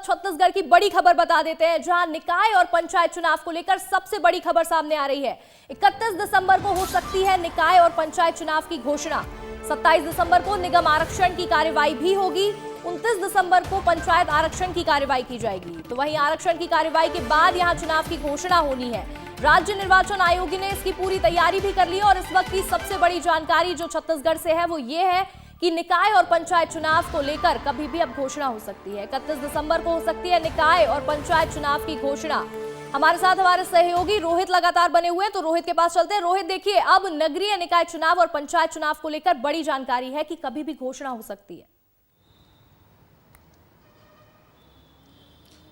छत्तीसगढ़ की बड़ी खबर बता देते हैं, जहां निकाय और पंचायत चुनाव को लेकर सबसे बड़ी खबर सामने आ रही है। 31 दिसंबर को हो सकती है निकाय और पंचायत चुनाव की घोषणा। 27 दिसंबर को निगम आरक्षण की कार्यवाही भी होगी। 29 दिसंबर को पंचायत आरक्षण की कार्यवाही की जाएगी। तो वहीं आरक्षण की कार्यवाही के बाद यहां चुनाव की घोषणा होनी है। राज्य निर्वाचन आयोग ने इसकी पूरी तैयारी भी कर ली और इस वक्त की सबसे बड़ी जानकारी जो छत्तीसगढ़ से है वो ये है कि निकाय और पंचायत चुनाव को लेकर कभी भी अब घोषणा हो सकती है। 31 दिसंबर को हो सकती है निकाय और पंचायत चुनाव की घोषणा। हमारे साथ हमारे सहयोगी रोहित लगातार बने हुए हैं, तो रोहित के पास चलते हैं। रोहित, देखिए, अब नगरीय निकाय चुनाव और पंचायत चुनाव को लेकर बड़ी जानकारी है कि कभी भी घोषणा हो सकती है।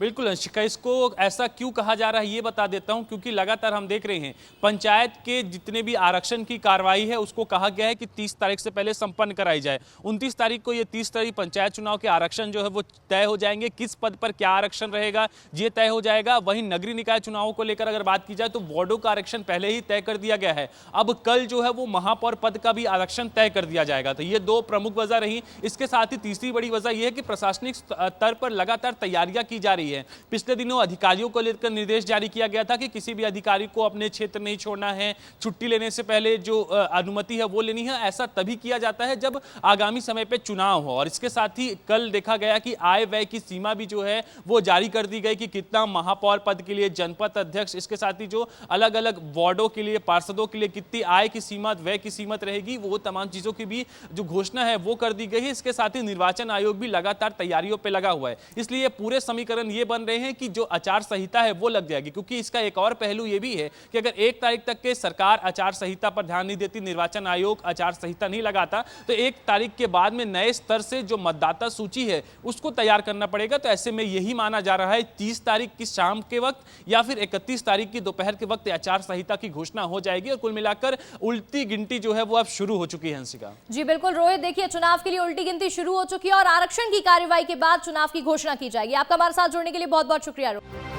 बिल्कुल अंशिका, इसको ऐसा क्यों कहा जा रहा है ये बता देता हूं, क्योंकि लगातार हम देख रहे हैं पंचायत के जितने भी आरक्षण की कार्रवाई है उसको कहा गया है कि 30 तारीख से पहले संपन्न कराई जाए। 29 तारीख को ये 30 तारीख पंचायत चुनाव के आरक्षण जो है वो तय हो जाएंगे। किस पद पर क्या आरक्षण रहेगा ये तय हो जाएगा। वहीं नगरीय निकाय चुनावों को लेकर अगर बात की जाए तो वार्डों का आरक्षण पहले ही तय कर दिया गया है। अब कल जो है वो महापौर पद का भी आरक्षण तय कर दिया जाएगा। तो ये दो प्रमुख वजह रही। इसके साथ ही तीसरी बड़ी वजह यह है कि प्रशासनिक स्तर पर लगातार तैयारियां की जा रही है। पिछले दिनों अधिकारियों को लेकर निर्देश जारी किया गया था कि किसी भी अधिकारी को अपने क्षेत्र नहीं छोड़ना है। छुट्टी लेने से पहले जो अनुमति है वो लेनी है। ऐसा तभी किया जाता है जब आगामी समय पे चुनाव हो। और इसके साथ ही कल देखा गया कि आय व्यय की सीमा भी जो है वो जारी कर दी गई कि कितना महापौर पद के लिए, जनपद अध्यक्ष, इसके साथ ही जो अलग अलग वार्डों के लिए, पार्षदों के लिए कितनी आय की सीमा, व्यय की सीमत रहेगी, वो तमाम चीजों की भी जो घोषणा है वो कर दी गई है। इसके साथ ही निर्वाचन आयोग भी लगातार तैयारियों पर लगा हुआ है। इसलिए पूरे समीकरण ये बन रहे हैं कि जो आचार संहिता है वो लग जाएगी। क्योंकि इसका एक और पहलू ये भी है कि अगर 1 तारीख तक के सरकार आचार संहिता पर ध्यान नहीं देती, निर्वाचन आयोग आचार संहिता नहीं लगाता, तो 1 तारीख के बाद में नए स्तर से जो मतदाता सूची है उसको तैयार करना पड़ेगा। तो ऐसे में यही माना जा रहा है 30 तारीख की शाम के वक्त या फिर 31 तारीख की दोपहर के वक्त आचार संहिता की घोषणा हो जाएगी। और कुल मिलाकर उल्टी गिनती जो है वो अब शुरू हो चुकी है। हंसिका जी बिल्कुल रोहित, देखिए, चुनाव के लिए उल्टी गिनती शुरू हो चुकी है और आरक्षण की कार्यवाही के बाद चुनाव की घोषणा की जाएगी। आपका हमारे साथ जुड़ने के लिए बहुत बहुत शुक्रिया रोहित।